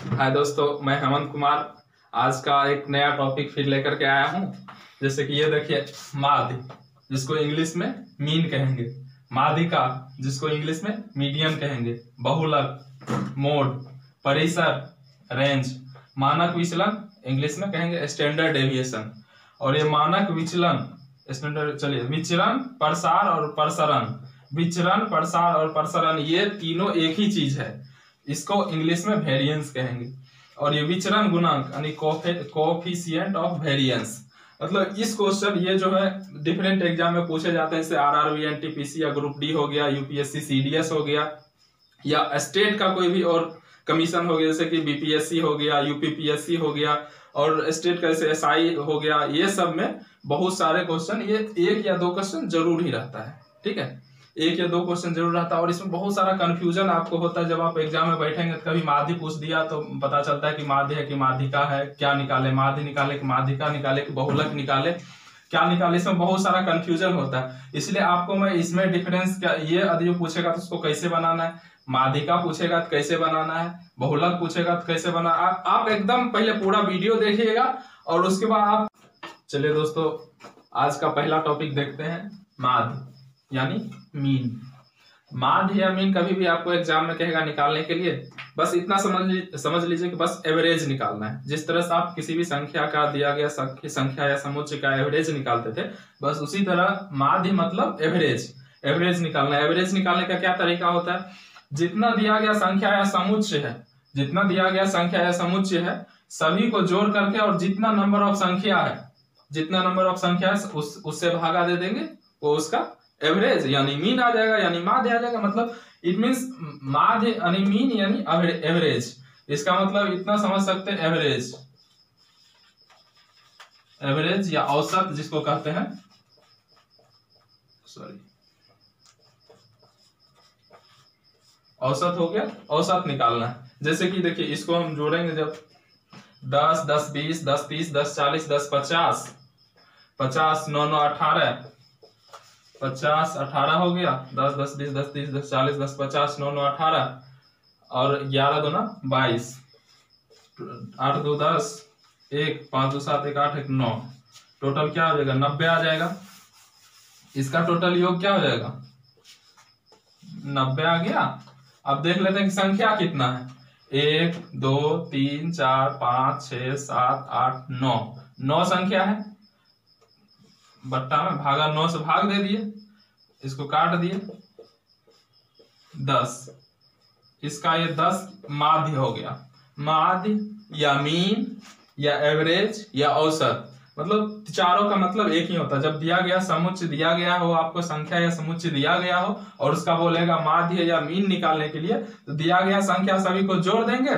हाय दोस्तों, मैं हेमंत कुमार आज का एक नया टॉपिक फिर लेकर के आया हूँ। जैसे कि ये देखिए, माध्य जिसको इंग्लिश में मीन कहेंगे, माध्यिका जिसको इंग्लिश में मीडियन कहेंगे, बहुलक, मोड, परिसर, रेंज, मानक विचलन इंग्लिश में कहेंगे स्टैंडर्ड डेविएशन। और ये मानक विचलन स्टैंडर्ड, चलिए विचरण, प्रसार और प्रसरण, विचरण, प्रसार और प्रसरण ये तीनों एक ही चीज है। इसको इंग्लिश में वेरिएंस कहेंगे। और ये विचरण गुणांक यानी कोएफिशिएंट ऑफ वेरिएंस, मतलब इस क्वेश्चन ये जो है डिफरेंट एग्जाम में पूछे जाते हैं। जैसे आरआरबी, एनटीपीसी या ग्रुप डी हो गया, यूपीएससी सीडीएस हो गया, या स्टेट का कोई भी और कमीशन हो गया जैसे कि बीपीएससी हो गया, यूपीपीएससी हो गया, और स्टेट का जैसे एसआई हो गया। ये सब में बहुत सारे क्वेश्चन, ये एक या दो क्वेश्चन जरूर ही रहता है। ठीक है, एक या दो क्वेश्चन जरूर रहता है। और इसमें बहुत सारा कंफ्यूजन आपको होता है। जब आप एग्जाम में बैठेंगे तो कभी माध्य पूछ दिया तो पता चलता है कि माध्य है कि माध्यिका है, क्या निकाले, माध्य निकाले कि माध्यिका निकाले कि बहुलक निकाले, क्या निकाले, इसमें बहुत सारा कंफ्यूजन होता है। इसलिए आपको मैं इसमें डिफरेंस क्या, ये यदि पूछेगा तो उसको कैसे बनाना है, माध्यिका पूछेगा तो कैसे बनाना है, बहुलक पूछेगा तो कैसे बनाना। आप एकदम पहले पूरा वीडियो देखिएगा और उसके बाद आप। चलिए दोस्तों, आज का पहला टॉपिक देखते हैं, माध्य यानी मीन। माध्य या मीन कभी भी आपको एग्जाम में कहेगा निकालने के लिए, बस इतना समझ लीजिए कि बस एवरेज निकालना है। जिस तरह से आप किसी भी संख्या का दिया गया संख्या या समुच्चय का एवरेज निकालते थे, बस उसी तरह माध्य मतलब एवरेज निकालना है। एवरेज निकालने का क्या तरीका होता है, जितना दिया गया संख्या या समुच्चय है, जितना दिया गया संख्या या समुच्चय है सभी को जोड़ करके, और जितना नंबर ऑफ संख्या है उससे भागा दे देंगे, वो उसका एवरेज यानी मीन आ जाएगा, यानी माध्य आ जाएगा। मतलब इट मींस माध्य यानी मीन यानी एवरेज। इसका मतलब इतना समझ सकते हैं, एवरेज या औसत जिसको कहते हैं, औसत हो गया, औसत निकालना है। जैसे कि देखिए, इसको हम जोड़ेंगे जब 10, 10, 20, 10, 30, 10, 40, 10, 50, 50, 9, 9, 18, 50, 18 हो गया, 10, 10, 20, 10, 30, 10, 40, 10, 50, 9, 9, 18, और 11 दूना 22, 8 2 10, 1 5 2 7 1 8 1 9, टोटल क्या हो जाएगा, 90 आ जाएगा। इसका टोटल योग क्या हो जाएगा, 90 आ गया। अब देख लेते हैं कि संख्या कितना है, 1 2 3 4 5 6 7 8 9, 9 संख्या है। बट्टा में भागा 9 से भाग दे दिए, इसको काट दिए, 10। इसका ये 10 माध्य हो गया। माध्य या मीन या एवरेज या औसत, मतलब चारों का मतलब एक ही होता है। जब दिया गया समुच्चय दिया गया हो, आपको संख्या या समुच्चय दिया गया हो और उसका बोलेगा माध्य या मीन निकालने के लिए, तो दिया गया संख्या सभी को जोड़ देंगे,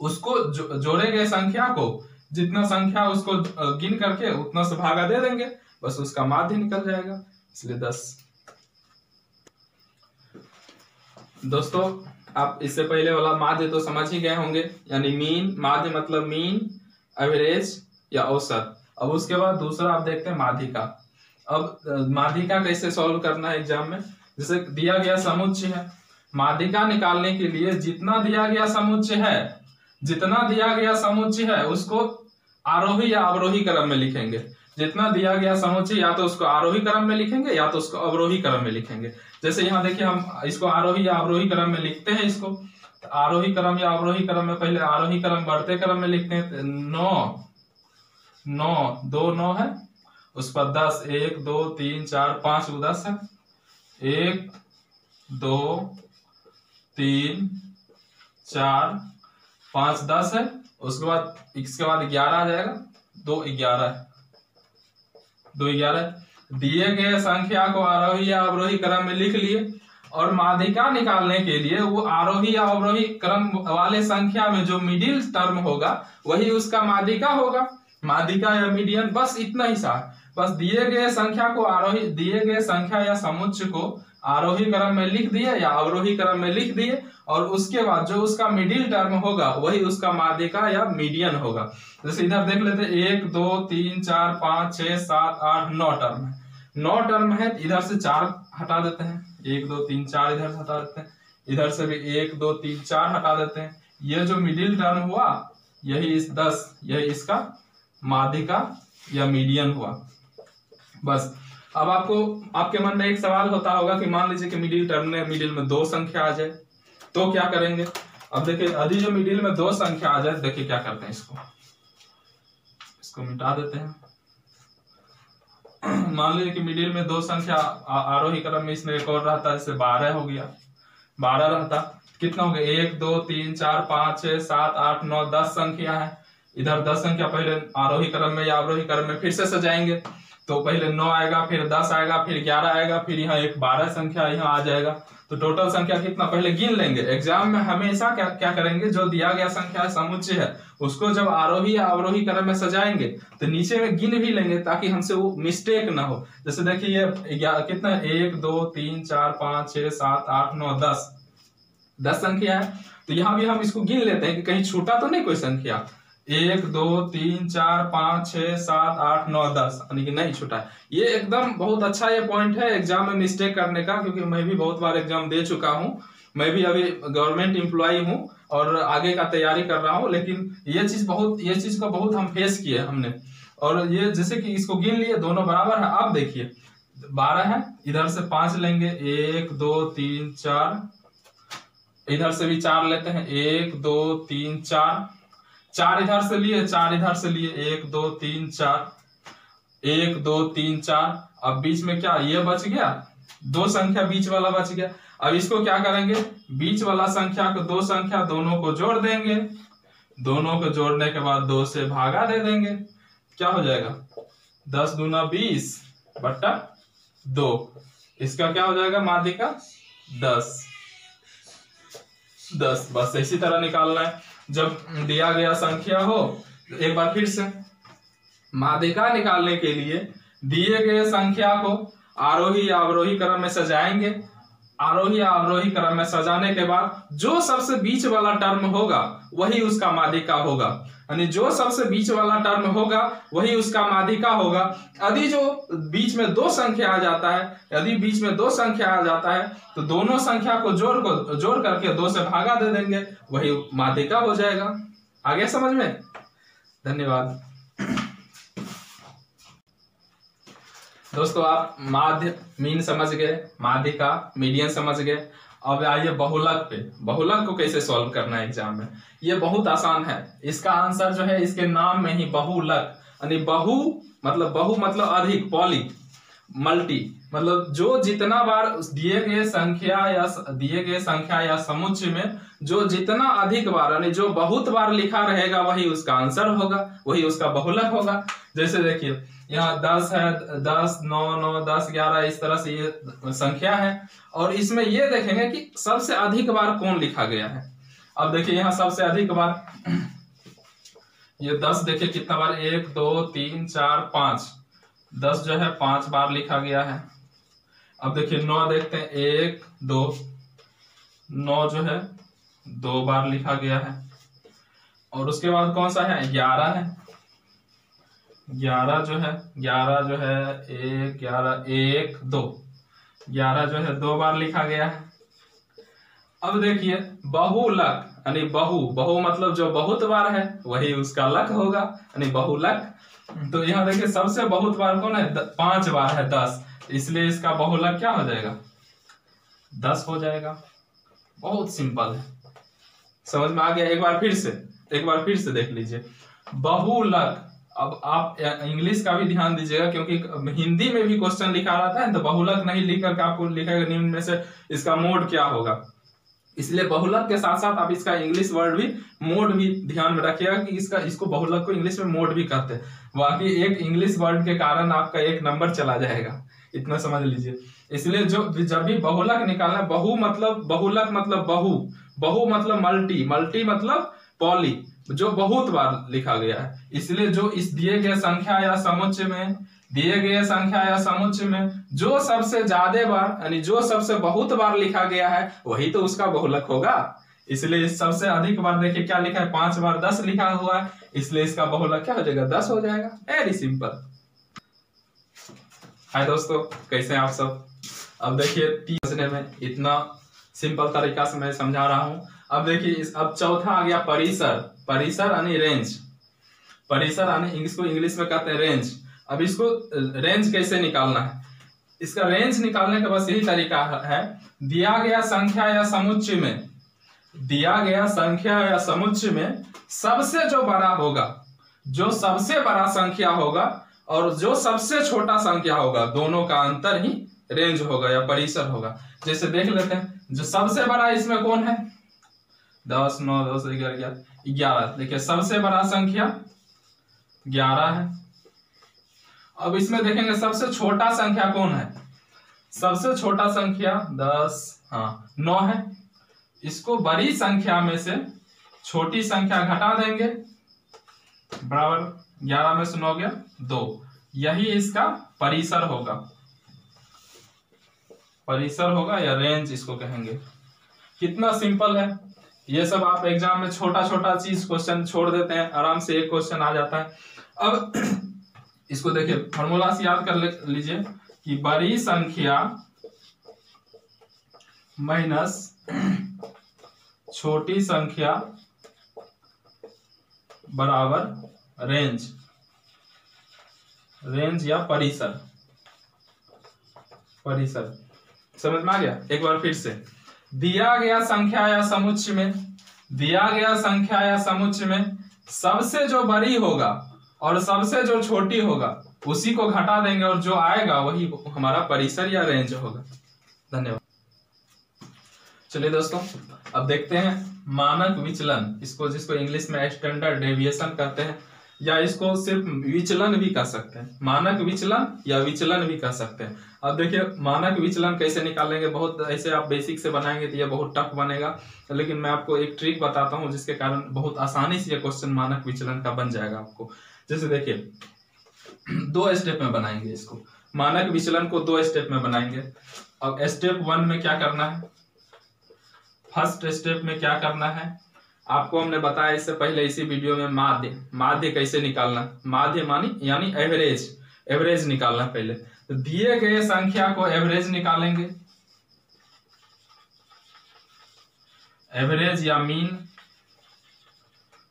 उसको जोड़े गए संख्या को, जितना संख्या उसको गिन करके उतना से भागा दे देंगे, बस उसका माध्य निकल जाएगा, इसलिए 10। दोस्तों, आप इससे पहले वाला माध्य तो समझ ही गए होंगे, यानी मीन, माध्य मतलब मीन, एवरेज या औसत। अब उसके बाद दूसरा आप देखते हैं माध्यिका। अब माध्यिका कैसे सॉल्व करना है एग्जाम में, जैसे दिया गया समुच्चय है, माध्यिका निकालने के लिए जितना दिया गया समुच्चय है उसको आरोही या अवरोही क्रम में लिखेंगे। जितना दिया गया समुच्चय या तो उसको आरोही क्रम में लिखेंगे या तो उसको अवरोही क्रम में लिखेंगे। जैसे यहाँ देखिए, हम इसको आरोही या अवरोही क्रम में लिखते हैं। इसको तो आरोही क्रम या अवरोही क्रम में, पहले आरोही क्रम बढ़ते क्रम में लिखते हैं। 9 2 9 है, उस पर 10 1 2 3 4 5 10 है, 1 2 3 4 5 10 है। उसके बाद इसके बाद 11 आ जाएगा, 2 11 है, 2 11। दिए गए संख्या को आरोही या अवरोही क्रम में लिख लिए, और माध्यिका निकालने के लिए वो आरोही या अवरोही क्रम वाले संख्या में जो मिडिल टर्म होगा वही उसका माध्यिका होगा, माध्यिका या मीडियन। बस इतना ही सा, बस दिए गए संख्या या समुच्चय को आरोही क्रम में लिख दिए या अवरोही क्रम में लिख दिए, और उसके बाद जो उसका मिडिल टर्म होगा वही उसका माध्यिका या मीडियन होगा। जैसे इधर देख लेते, 1 2 3 4 5 6 7 8 9 टर्म है। 9 टर्म है, इधर से 4 हटा देते हैं, 1 2 3 4 इधर से हटा देते हैं, इधर से भी 1 2 3 4 हटा देते हैं, ये जो मिडिल टर्म हुआ यही इस 10 यही इसका माध्यिका या मीडियन हुआ। बस अब आपको आपके मन में एक सवाल होता होगा कि मान लीजिए कि मिडिल टर्म में मिडिल में 2 संख्या आ जाए तो क्या करेंगे। अब देखिए यदि जो मिडिल में 2 संख्या आ जाए, देखिए क्या करते हैं, इसको मिटा देते हैं। मान लीजिए कि मिडिल में 2 संख्या आरोही क्रम में इसमें एक और रहता है, जैसे 12 हो गया, 12 रहता, कितना हो गया 1 2 3 4 5 6 7 8 9 10 संख्या है। इधर 10 संख्या पहले आरोही क्रम में या अवरोही क्रम में फिर से सजाएंगे, तो पहले 9 आएगा, फिर 10 आएगा, फिर 11 आएगा, फिर यहाँ एक 12 संख्या यहाँ आ जाएगा। तो टोटल संख्या कितना पहले गिन लेंगे। एग्जाम में हमेशा क्या करेंगे, जो दिया गया संख्या समुच्चय है उसको जब आरोही या अवरोही क्रम में सजाएंगे तो नीचे में गिन भी लेंगे ताकि हमसे वो मिस्टेक ना हो। जैसे देखिए ये कितना 1 2 3 4 5 6 7 8 9 10 संख्या है, तो यहाँ भी हम इसको गिन लेते हैं कि कहीं छूटा तो नहीं कोई संख्या। 1 2 3 4 5 6 7 8 9 10 यानी कि नहीं छूटा है। ये एकदम बहुत अच्छा ये पॉइंट है एग्जाम में मिस्टेक करने का, क्योंकि मैं भी बहुत बार एग्जाम दे चुका हूँ। मैं भी अभी गवर्नमेंट एम्प्लॉय हूँ और आगे का तैयारी कर रहा हूँ, लेकिन ये चीज को बहुत हम फेस किए हमने। और ये जैसे कि इसको गिन लिए, दोनों बराबर है। अब देखिए 12 है, इधर से 5 लेंगे, 1 2 3 4, इधर से भी 4 लेते हैं, 1 2 3 4, 4 इधर से लिए, 4 इधर से लिए, 1 2 3 4, 1 2 3 4। अब बीच में क्या ये बच गया, 2 संख्या बीच वाला बच गया। अब इसको क्या करेंगे, बीच वाला संख्या को 2 संख्या दोनों को जोड़ देंगे, दोनों को जोड़ने के बाद 2 से भागा दे देंगे। क्या हो जाएगा 10 दूना 20 बट्टा 2, इसका क्या हो जाएगा माध्यिका 10। बस इसी तरह निकालना है। जब दिया गया संख्या हो, एक बार फिर से माध्यिका निकालने के लिए दिए गए संख्या को आरोही या अवरोही क्रम में सजाएंगे। आरोही या अवरोही क्रम में सजाने के बाद जो सबसे बीच वाला टर्म होगा वही उसका माध्यिका होगा, यानी जो सबसे बीच वाला टर्म होगा वही उसका माध्यिका होगा। यदि जो बीच में 2 संख्या आ जाता है, यदि बीच में 2 संख्या आ जाता है तो दोनों संख्या को जोड़ करके 2 से भागा दे देंगे, वही माध्यिका हो जाएगा। आगे समझ में? धन्यवाद दोस्तों। आप माध्य मीन समझ गए, माध्यिका मीडियन समझ गए। अब आइए बहुलक पे। बहुलक को कैसे सॉल्व करना है एग्जाम में, ये बहुत आसान है। इसका आंसर जो है इसके नाम में ही बहुलक, यानी बहु मतलब अधिक, पॉली, मल्टी मतलब जो जितना बार दिए गए संख्या या समुच्चय में जो जितना अधिक बार यानी जो बहुत बार लिखा रहेगा वही उसका आंसर होगा, वही उसका बहुलक होगा। जैसे देखिए यहाँ 10 है, 10 9 9 10 11 इस तरह से ये संख्या है, और इसमें ये देखेंगे कि सबसे अधिक बार कौन लिखा गया है। अब देखिए यहाँ सबसे अधिक बार ये 10 देखिए कितना बार 1 2 3 4 5, 10 जो है 5 बार लिखा गया है। अब देखिए 9 देखते हैं 1 2, 9 जो है 2 बार लिखा गया है। और उसके बाद कौन सा है 11 है, 11 जो है 1 11 1 2, 11 जो है 2 बार लिखा गया है। अब देखिए बहुलक यानी बहु मतलब जो बहुत बार है वही उसका लक होगा, यानी बहुलक। तो यहाँ देखिए सबसे बहुत बार कौन है 5 बार है 10, इसलिए इसका बहुलक क्या हो जाएगा 10 हो जाएगा। बहुत सिंपल है, समझ में आ गया। एक बार फिर से देख लीजिए बहुलक। अब आप इंग्लिश का भी ध्यान दीजिएगा, क्योंकि हिंदी में भी क्वेश्चन लिखा रहता है तो बहुलक नहीं लिख करके आपको लिखेगा निम्न में से इसका मोड क्या होगा। इसलिए बहुलक के साथ साथ आप इसका इंग्लिश वर्ड भी मोड भी ध्यान में रखिएगा कि इसको बहुलक को इंग्लिश में मोड भी कहते हैं। बाकी एक इंग्लिश वर्ड के कारण आपका 1 नंबर चला जाएगा, इतना समझ लीजिए। इसलिए जब भी बहुलक निकालना, बहुलक मतलब बहु मतलब मल्टी मतलब पॉली, जो बहुत बार लिखा गया है। इसलिए जो इस दिए गए संख्या या समुच्चय में जो सबसे ज्यादा बार यानी जो सबसे बहुत बार लिखा गया है वही तो उसका बहुलक होगा। इसलिए सबसे अधिक बार देखिए क्या लिखा है 5 बार 10 लिखा हुआ है, इसलिए इसका बहुलक क्या हो जाएगा 10 हो जाएगा। Very simple. हाय दोस्तों, कैसे हैं आप सब। अब देखिए समझने में इतना सिंपल तरीका से मैं समझा रहा हूं। अब देखिए अब चौथा आ गया परिसर। परिसर यानी रेंज। परिसर यानी इसको इंग्लिश में कहते हैं रेंज। अब इसको रेंज कैसे निकालना है? इसका रेंज निकालने का बस यही तरीका है, दिया गया संख्या या समुच्चय में, दिया गया संख्या या समुच्चय में सबसे जो बड़ा होगा, जो सबसे बड़ा संख्या होगा और जो सबसे छोटा संख्या होगा, दोनों का अंतर ही रेंज होगा या परिसर होगा। जैसे देख लेते हैं, जो सबसे बड़ा इसमें कौन है? 10, 9, 10, 11, 11। देखिए सबसे बड़ा संख्या 11 है। अब इसमें देखेंगे सबसे छोटा संख्या कौन है? सबसे छोटा संख्या 10, 9 है। इसको बड़ी संख्या में से छोटी संख्या घटा देंगे, बराबर 11 में से 9 गया 2। यही इसका परिसर होगा, परिसर होगा या रेंज इसको कहेंगे। कितना सिंपल है ये सब। आप एग्जाम में छोटा छोटा चीज क्वेश्चन छोड़ देते हैं, आराम से एक क्वेश्चन आ जाता है। अब इसको देखिए, फॉर्मूला से याद कर लीजिए कि बड़ी संख्या माइनस छोटी संख्या बराबर रेंज। रेंज या परिसर। परिसर समझ में आ गया? एक बार फिर से, दिया गया संख्या या समुच्चय में, दिया गया संख्या या समुच्चय में सबसे जो बड़ी होगा और सबसे जो छोटी होगा उसी को घटा देंगे और जो आएगा वही हमारा परिसर या रेंज होगा। धन्यवाद। चलिए दोस्तों, अब देखते हैं मानक विचलन, इसको जिसको इंग्लिश में स्टैंडर्ड डेविएशन कहते हैं, या इसको सिर्फ विचलन भी कह सकते हैं। मानक विचलन या विचलन भी कह सकते हैं। अब देखिए मानक विचलन कैसे निकालेंगे। बहुत ऐसे आप बेसिक से बनाएंगे तो ये बहुत टफ बनेगा, लेकिन मैं आपको एक ट्रिक बताता हूं जिसके कारण बहुत आसानी से ये क्वेश्चन मानक विचलन का बन जाएगा आपको। जैसे देखिए 2 स्टेप में बनाएंगे इसको। मानक विचलन को 2 स्टेप में बनाएंगे। अब स्टेप 1 में क्या करना है? फर्स्ट स्टेप में क्या करना है आपको हमने बताया इससे पहले इसी वीडियो में, माध्य। माध्य कैसे निकालना? माध्य यानी एवरेज। एवरेज निकालना पहले। तो दिए गए संख्या को एवरेज निकालेंगे। एवरेज या मीन,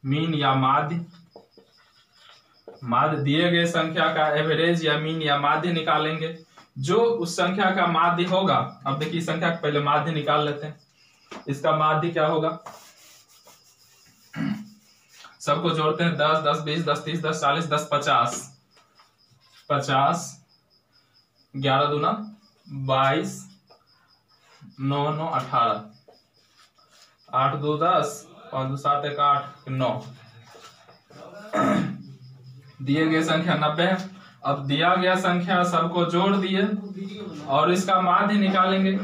मीन या माध्य। माध्य, दिए गए संख्या का एवरेज या मीन या माध्य निकालेंगे। जो उस संख्या का माध्य होगा, अब देखिए संख्या का पहले माध्य निकाल लेते हैं। इसका माध्य क्या होगा? सबको जोड़ते हैं, 10, 10, 20, 10, 30, 10, 40, 10, 50। 50, 11 दूना 22, 9, 9, 18, 8, 2, 10, 5, 2, 7, 1, 8, 9। दिए गए संख्या 90 है। अब दिया गया संख्या सबको जोड़ दिए और इसका माध्य निकालेंगे।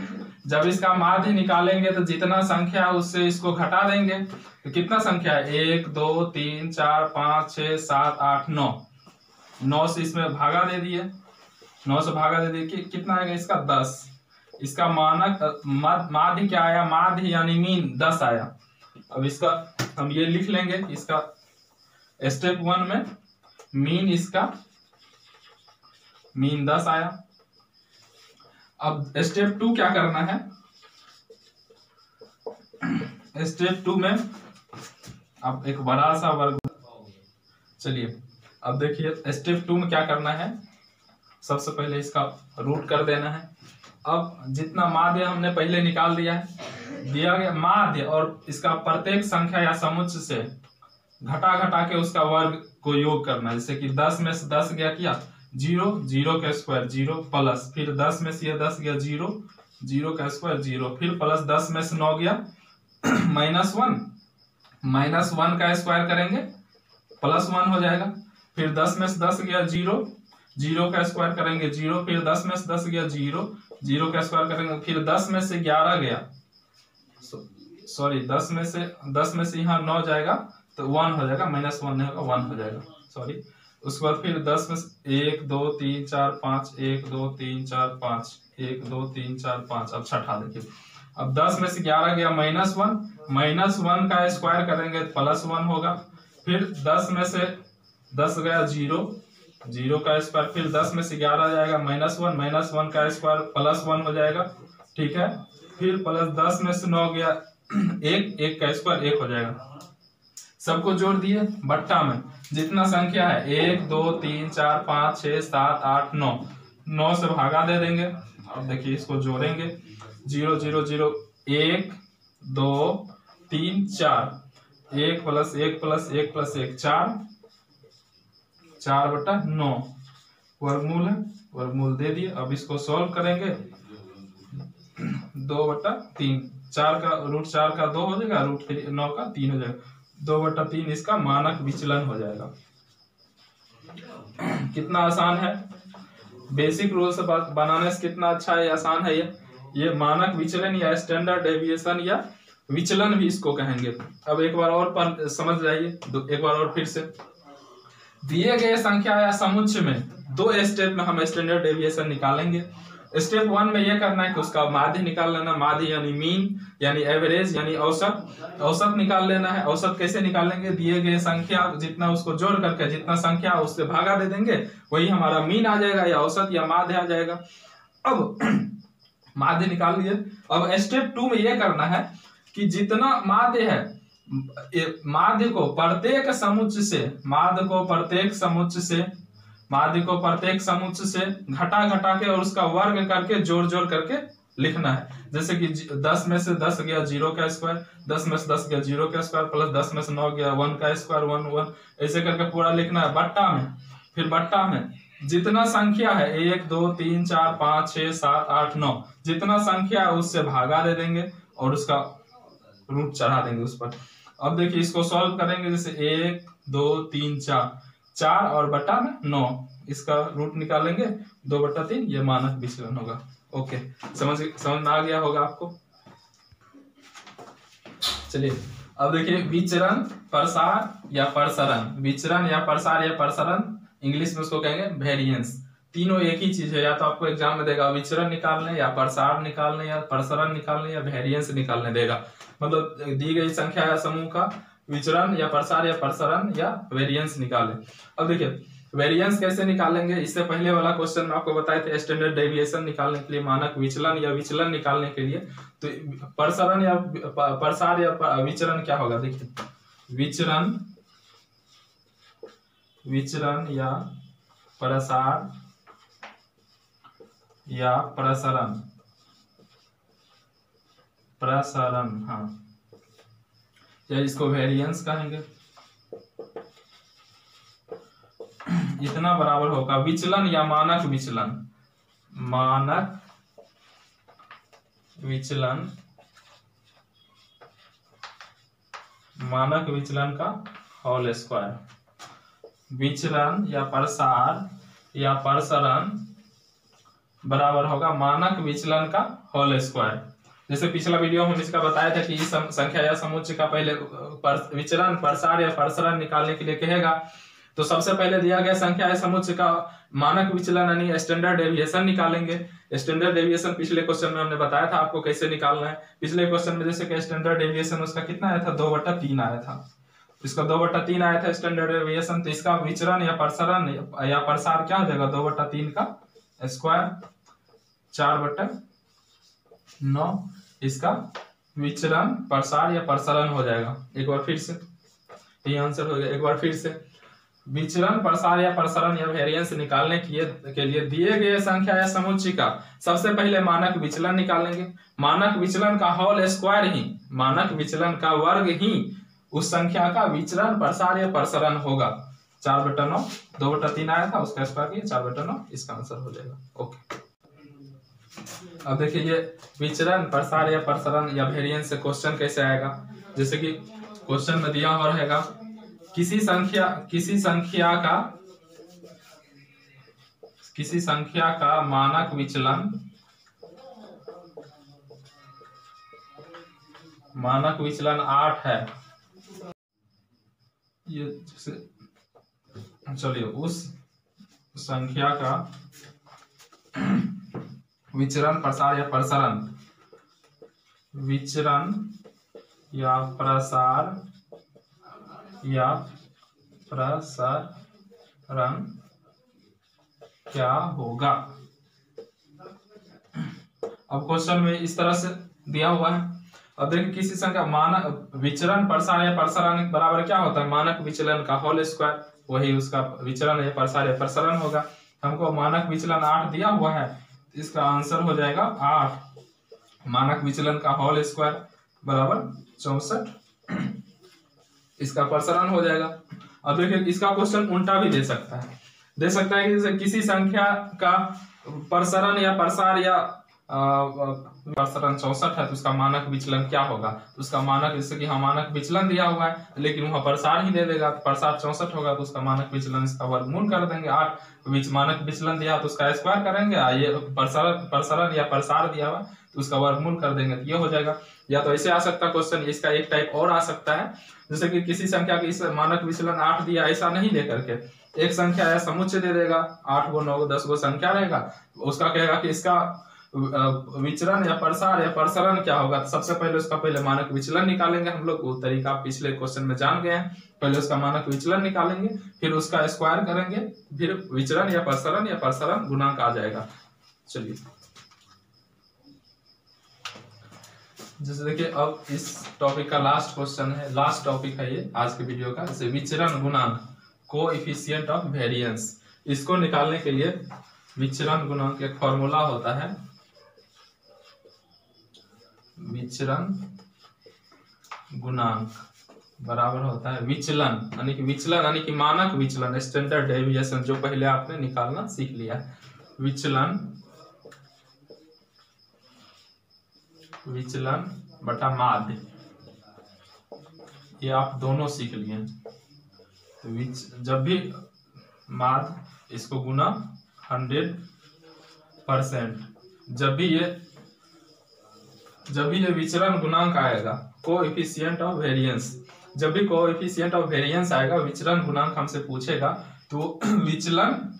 जब इसका माध्य निकालेंगे तो जितना संख्या है उससे इसको घटा देंगे। तो कितना संख्या है? 1, 2, 3, 4, 5, 6, 7, 8, 9। 9 से इसमें भागा दे दिए। 9 से भागा दे दिए कितना आएगा इसका? 10। इसका मानक माध्य क्या आया? माध्य यानी मीन 10 आया। अब इसका हम ये लिख लेंगे, इसका स्टेप 1 में मीन, इसका मीन 10 आया। अब स्टेप 2 क्या करना है? स्टेप 2 में अब एक बड़ा सा वर्ग। चलिए अब देखिए स्टेप 2 में क्या करना है। सबसे पहले इसका रूट कर देना है। अब जितना माध्य हमने पहले निकाल दिया है, दिया गया माध्य और इसका प्रत्येक संख्या या समुच्चय से घटा घटा के उसका वर्ग को योग करना है। जैसे कि 10 में से 10 गया किया 0, 0 का स्क्वायर 0, प्लस फिर 10 में से ये 10 गया 0, 0 का स्क्वायर 0, फिर प्लस 10 में से 9 गया -1, -1 का स्क्वायर करेंगे +1 हो जाएगा। फिर 10 में से 10 गया 0, 0 का स्क्वायर करेंगे 0, फिर 10 में से 10 गया 0, 0 का स्क्वायर करेंगे। फिर 10 में से 11 गया, सॉरी 10 में से यहाँ 9 जाएगा तो 1 हो जाएगा, -1 नहीं होगा 1 हो जाएगा, सॉरी। उसके बाद फिर 10 में 1 2 3 4 5, 1 2 3 4 5, 1 2 3 4 5। अब छठा देखिए, अब 10 में से 11 गया -1 का स्क्वायर करेंगे +1 होगा। फिर 10 में से 10 गया 0, 0 का स्क्वायर, फिर 10 में से 11 जाएगा -1 का स्क्वायर +1 हो जाएगा, ठीक है। फिर प्लस 10 में से 9 गया एक का स्क्वायर 1 हो जाएगा। सबको जोड़ दिए, बट्टा में जितना संख्या है 1 2 3 4 5 6 7 8 9, 9 से भागा दे देंगे। अब देखिए इसको जोड़ेंगे, 0 0 0 1 2 3 4, 1 प्लस 1 प्लस 1 प्लस 1 4, 4/9 वर्गमूल है, वर्गमूल दे दिए। अब इसको सॉल्व करेंगे, 2/3, 4 का रूट 4 का 2 हो जाएगा, रूट 9 का 3 हो जाएगा, 2/3 इसका मानक विचलन हो जाएगा। कितना आसान है, बेसिक रूल से बनाने से कितना अच्छा है, आसान है ये मानक विचलन या स्टैंडर्ड डेविएशन या विचलन भी इसको कहेंगे। अब एक बार और समझ जाइए, एक बार और फिर से, दिए गए संख्या या समुच्चय में 2 स्टेप में हम स्टैंडर्ड डेविएशन निकालेंगे। स्टेप 1 में यह करना है कि उसका माध्य निकाल लेना, माध्य यानी मीन यानी एवरेज यानी औसत, औसत निकाल लेना है। औसत कैसे निकालेंगे, दिए गए संख्या जितना उसको जोड़ करके जितना संख्या उससे भागा दे देंगे, वही हमारा मीन आ जाएगा या औसत या माध्य आ जाएगा। अब माध्य निकाल लिए। अब स्टेप 2 में यह करना है कि जितना माध्य है, माध्य को प्रत्येक समुच्चय से, माध्य को प्रत्येक समुच्चय से घटा घटा के और उसका वर्ग करके जोड़ जोड़ करके लिखना है। जैसे कि 10 में से 10 गया 0 का स्क्वायर, 10 में से 10 गया 0 का स्क्वायर, प्लस 10 में से 9 गया 1 का स्क्वायर 1 1, ऐसे करके पूरा लिखना है बट्टा में। फिर बट्टा में जितना संख्या है 1 2 3 4 5 6 7 8 9, जितना संख्या है उससे भागा दे देंगे और उसका रूट चढ़ा देंगे उस पर। अब देखिए इसको सॉल्व करेंगे, जैसे 1 2 3 4 और बट्टा में 9, इसका रूट निकालेंगे 2/3, ये मानक विचलन होगा। ओके, समझ में आ गया होगा आपको। चलिए अब देखिए विचरण, प्रसार या प्रसरण, विचरण या प्रसार या प्रसरण, इंग्लिश में उसको कहेंगे वेरिएंस। तीनों एक ही चीज है, या तो आपको एग्जाम में देगा विचरण निकालने या प्रसार निकालने या प्रसरण निकालने या वेरिएंस निकालने देगा। मतलब दी गई संख्या या समूह का विचरण या प्रसार या प्रसरण या वेरिएंस निकालें। अब देखिए वेरिएंस कैसे निकालेंगे, इससे पहले वाला क्वेश्चन में आपको बताए थे स्टैंडर्ड डेविएशन निकालने के लिए, मानक विचलन या विचलन निकालने के लिए। तो प्रसरण या प्रसार या विचरण क्या होगा, देखिए विचरण या प्रसार या प्रसरण, हाँ, या इसको वेरिएंस कहेंगे। इतना बराबर होगा विचलन या मानक विचलन, मानक विचलन का होल स्क्वायर। विचलन या प्रसार या प्रसरण बराबर होगा मानक विचलन का होल स्क्वायर। जैसे पिछला वीडियो में हम इसका बताया था कि इस संख्या या समुच्चय का पहले विचलन, प्रसार या प्रसरण निकालने के लिए कहेगा तो सबसे पहले दिया गया संख्या या समुच्चय का मानक विचलन यानी स्टैंडर्ड डेविएशन निकालेंगे। स्टैंडर्ड डेविएशन पिछले क्वेश्चन में हमने बताया था आपको कैसे निकालना है। पिछले क्वेश्चन में जैसे कि स्टैंडर्ड डेविएशन उसका कितना आया था, 2/3 आया था। इसका 2/3 आया था स्टैंडर्ड डेविएशन, तो इसका विचरण या प्रसरण या प्रसार क्या हो जाएगा, 2/3 का स्क्वायर 4/9, इसका विचरण, प्रसार या प्रसरण हो जाएगा। एक बार फिर से ये आंसर हो गया। एक बार फिर से विचरण, प्रसार या प्रसरण या वेरिएंस निकालने के लिए दिए गए संख्या या समुच्चय का सबसे पहले मानक विचलन निकालेंगे। मानक विचलन का होल स्क्वायर ही, मानक विचलन का वर्ग ही उस संख्या का विचरण, प्रसार या प्रसरण होगा। 4/9, 2/3 आया था उसका स्क्वायर किया 4/9, इसका आंसर हो जाएगा। ओके, अब देखिए ये विचरण, प्रसार या प्रसरण या वेरिएंस से क्वेश्चन कैसे आएगा। जैसे कि क्वेश्चन में दिया हुआ रहेगा किसी संख्या का मानक विचलन 8 है। ये जैसे चलिए उस संख्या का विचरण, प्रसार या प्रसरण, विचरण या प्रसार या प्रसरण क्या होगा। अब क्वेश्चन में इस तरह से दिया हुआ है। अब देखिए किसी संख्या मानक विचलन प्रसार या प्रसरण बराबर क्या होता है, मानक विचलन का होल स्क्वायर, वही उसका विचलन या प्रसार या प्रसरण होगा। हमको मानक विचलन 8 दिया हुआ है, इसका आंसर हो जाएगा 8 मानक विचलन का होल स्क्वायर बराबर 64, इसका प्रसरण हो जाएगा। अब देखिए इसका क्वेश्चन उल्टा भी दे सकता है कि जैसे किसी संख्या का प्रसरण या प्रसार या प्रसरण 64 है तो उसका मानक विचलन क्या होगा, तो उसका मानक, जैसे कि हाँ मानक विचलन दिया हुआ है लेकिन वहां प्रसार ही दे देगा, तो प्रसार 64 होगा तो उसका मानक विचलन इसका वर्गमूल कर देंगे 8, मानक विचलन दिया तो उसका स्क्वायर करेंगे, ये प्रसरण या प्रसार दिया हुआ तो उसका वर्गमूल कर देंगे, तो ये हो जाएगा। या तो ऐसे आ सकता है क्वेश्चन, इसका एक टाइप और आ सकता है, जैसे कि किसी संख्या की इस मानक विचलन 8 दिया, ऐसा नहीं दे करके एक संख्या या समुच्चय दे देगा, 8 गो 9 गो 10 गो संख्या रहेगा, उसका कहेगा कि इसका विचरण या प्रसार या प्रसरण क्या होगा, तो सबसे पहले उसका पहले मानक विचलन निकालेंगे हम लोग, वो तरीका पिछले क्वेश्चन में जान गए हैं। पहले उसका मानक विचलन निकालेंगे, फिर उसका स्क्वायर करेंगे, फिर विचरण या प्रसरण गुणांक आ जाएगा। चलिए जैसे देखिए अब इस टॉपिक का लास्ट क्वेश्चन है, लास्ट टॉपिक है ये आज के वीडियो का, जैसे विचरण गुणांक कोएफिशिएंट ऑफ वेरिएंस, इसको निकालने के लिए विचरण गुणांक एक फॉर्मूला होता है, विचरण गुणांक बराबर होता है विचलन यानी कि मानक विचलन, स्टैंडर्ड डेविएशन, जो पहले आपने निकालना सीख लिया है, विचलन बटा माध्य, ये आप दोनों सीख लिए हैं। तो जब भी माध्य इसको गुना 100%, जब भी ये विचरण गुणांक आएगा कोएफिशिएंट ऑफ वेरिएंस, जब भी कोएफिशिएंट ऑफ वेरिएंस आएगा, विचलन गुणांक हमसे पूछेगा, तो विचलन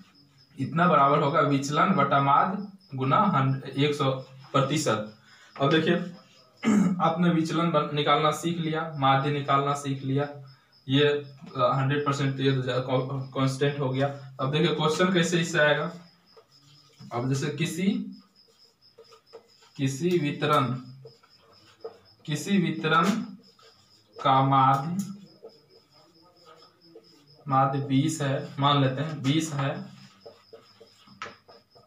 इतना बराबर होगा विचलन बटा माध्य गुना 100%। अब देखिए आपने विचलन निकालना सीख लिया, माध्य निकालना सीख लिया, ये 100% ये कांस्टेंट हो गया। अब देखिए क्वेश्चन कैसे इससे आएगा, अब जैसे किसी वितरण का माध्य 20 है, मान लेते हैं 20 है,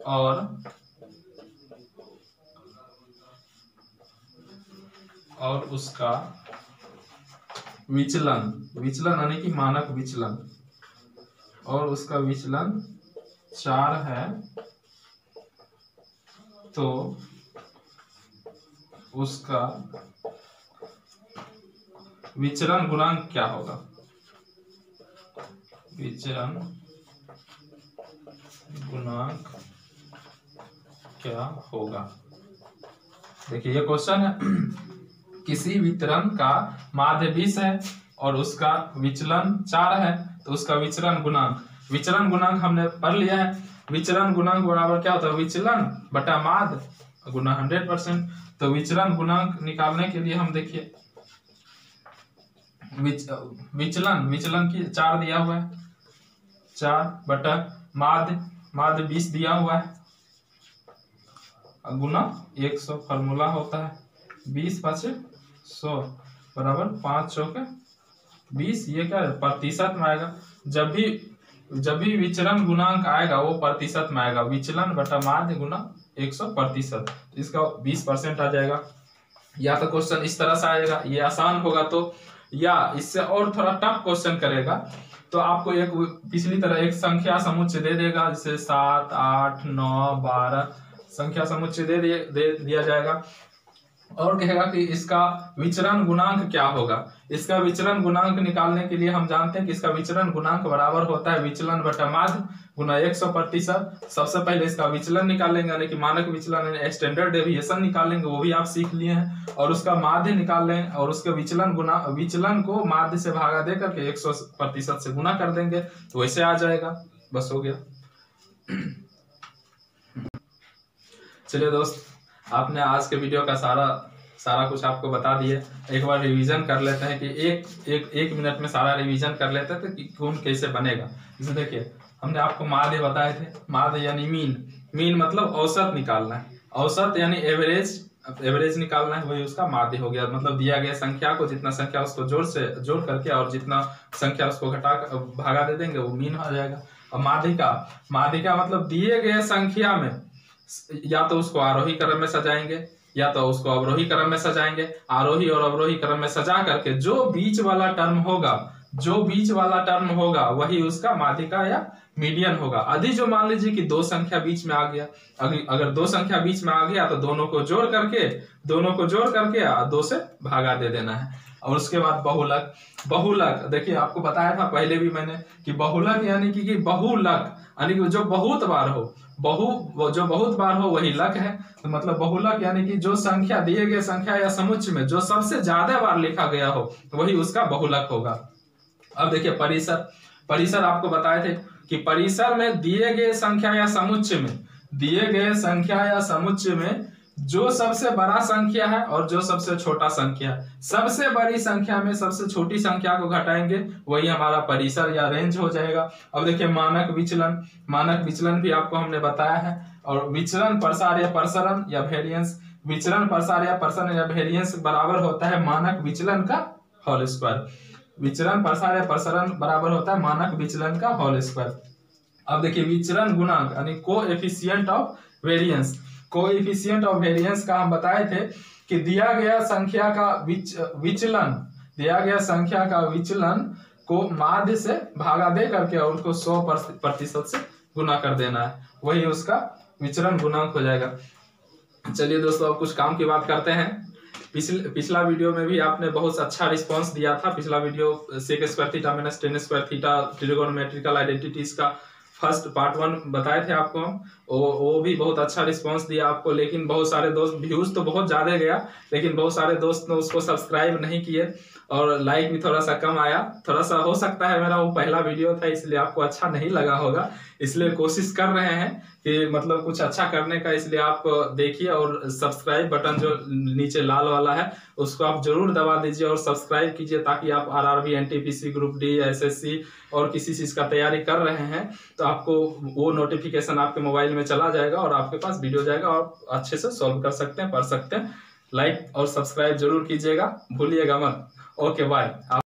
और उसका विचलन यानी कि मानक विचलन, और उसका विचलन 4 है, तो उसका विचरण गुणांक क्या होगा, विचरण गुणांक क्या होगा। देखिए ये क्वेश्चन है, किसी वितरण का माध्य 20 है और उसका विचलन 4 है, तो उसका विचरण गुणांक हमने पढ़ लिया है, विचरण गुणांक बराबर क्या होता है, विचलन बटा माध्य गुना 100%। तो विचरण गुणांक निकालने के लिए हम देखिए विचलन की 4 दिया हुआ है, 4 बटा माध्य 20 दिया हुआ है, गुना 100 फॉर्मूला होता है, 20 × 100 बराबर 5 चौके 20, ये क्या है प्रतिशत में आएगा। जब भी विचरण गुणांक आएगा वो प्रतिशत में आएगा, विचलन बटा माध्य गुना 100%, इसका 20% आ जाएगा। या तो क्वेश्चन इस तरह से आएगा, ये आसान होगा, तो या इससे और थोड़ा टफ क्वेश्चन करेगा तो आपको एक पिछली तरह एक संख्या समुच्चय दे देगा, जैसे 7, 8, 9, 12 संख्या समुच्चय दे दिया जाएगा, और कहेगा कि इसका विचरण गुणांक क्या होगा। इसका विचरण गुणांक निकालने के लिए हम जानते हैं कि इसका विचरण गुणांक बराबर होता है विचलन बटा माध्य गुना 100%। सबसे पहले इसका विचलन निकालेंगे, यानी कि मानक विचलन स्टैंडर्ड डेविएशन निकालेंगे, वो भी आप सीख लिए हैं, और उसका माध्य निकाल लें, और उसके विचलन को माध्य से भागा दे करके 100% से गुना कर देंगे, तो वैसे आ जाएगा, बस हो गया। चलिए दोस्त, आपने आज के वीडियो का सारा कुछ आपको बता दिए। एक बार रिवीजन कर लेते हैं कि एक मिनट में सारा रिवीजन कर लेते हैं कि कौन कैसे बनेगा। जैसे देखिए हमने आपको माध्य बताए थे, माध्य यानी मीन मतलब औसत निकालना है, औसत यानी एवरेज एवरेज निकालना है, वही उसका माध्य हो गया। मतलब दिया गया संख्या को जितना संख्या उसको जोड़ करके और जितना संख्या उसको घटा भागा दे देंगे वो मीन हो जाएगा। और माध्यिका मतलब दिए गए संख्या में या तो उसको आरोही क्रम में सजाएंगे या तो उसको अवरोही क्रम में सजाएंगे। आरोही और अवरोही क्रम में सजा करके जो बीच वाला टर्म होगा वही उसका माध्यिका या मीडियन होगा। यदि जो मान लीजिए कि दो संख्या बीच में आ गया, अगर दो संख्या बीच में आ गया तो दोनों को जोड़ करके 2 से भागा दे देना है। और उसके बाद बहुलक देखिए आपको बताया था पहले भी मैंने कि बहुलक यानी कि बहुलक यानी कि जो बहुत बार हो वही लक है। तो मतलब बहुलक यानी कि जो संख्या दिए गए संख्या या समुच्चय में जो सबसे ज्यादा बार लिखा गया हो वही उसका बहुलक होगा। अब देखिए परिसर आपको बताए थे कि परिसर में दिए गए संख्या या समुच्चय में जो सबसे बड़ा संख्या है और जो सबसे छोटा संख्या, सबसे बड़ी संख्या में सबसे छोटी संख्या को घटाएंगे वही हमारा परिसर या रेंज हो जाएगा। अब देखिए मानक विचलन भी आपको हमने बताया है। और विचलन प्रसार या प्रसरण या वेरिएंस, विचलन प्रसार या प्रसरण या वेरिएंस बराबर होता है मानक विचलन का होल स्क्वायर। विचलन प्रसार या प्रसरण बराबर होता है मानक विचलन का होल स्क्वायर। अब देखिए विचलन गुणांक यानी कोएफिशिएंट ऑफ वेरिएंस का हम बताए थे कि दिया गया संख्या का विचलन को माध्य से भागा दे करके और उसको 100% से गुना कर देना है, वही उसका विचलन गुणांक हो जाएगा। चलिए दोस्तों अब कुछ काम की बात करते हैं। पिछला वीडियो में भी आपने बहुत अच्छा रिस्पांस दिया था। पिछला video sec square theta minus tan square theta trigonometrical identities का फर्स्ट पार्ट 1 बताए थे आपको हम, वो भी बहुत अच्छा रिस्पांस दिया आपको। लेकिन बहुत सारे दोस्त, व्यूज तो बहुत ज्यादा गया लेकिन बहुत सारे दोस्त ने उसको सब्सक्राइब नहीं किए और लाइक भी थोड़ा सा कम आया। थोड़ा सा हो सकता है मेरा वो पहला वीडियो था इसलिए आपको अच्छा नहीं लगा होगा, इसलिए कोशिश कर रहे हैं कि मतलब कुछ अच्छा करने का, इसलिए आप देखिए। और सब्सक्राइब बटन जो नीचे लाल वाला है उसको आप जरूर दबा दीजिए और सब्सक्राइब कीजिए ताकि आप RRB, NTPC, group D, SSC और किसी चीज का तैयारी कर रहे हैं तो आपको वो नोटिफिकेशन आपके मोबाइल में चला जाएगा और आपके पास वीडियो जाएगा और अच्छे से सॉल्व कर सकते हैं, पढ़ सकते हैं। लाइक और सब्सक्राइब जरूर कीजिएगा, भूलिएगा मत। Okay bye.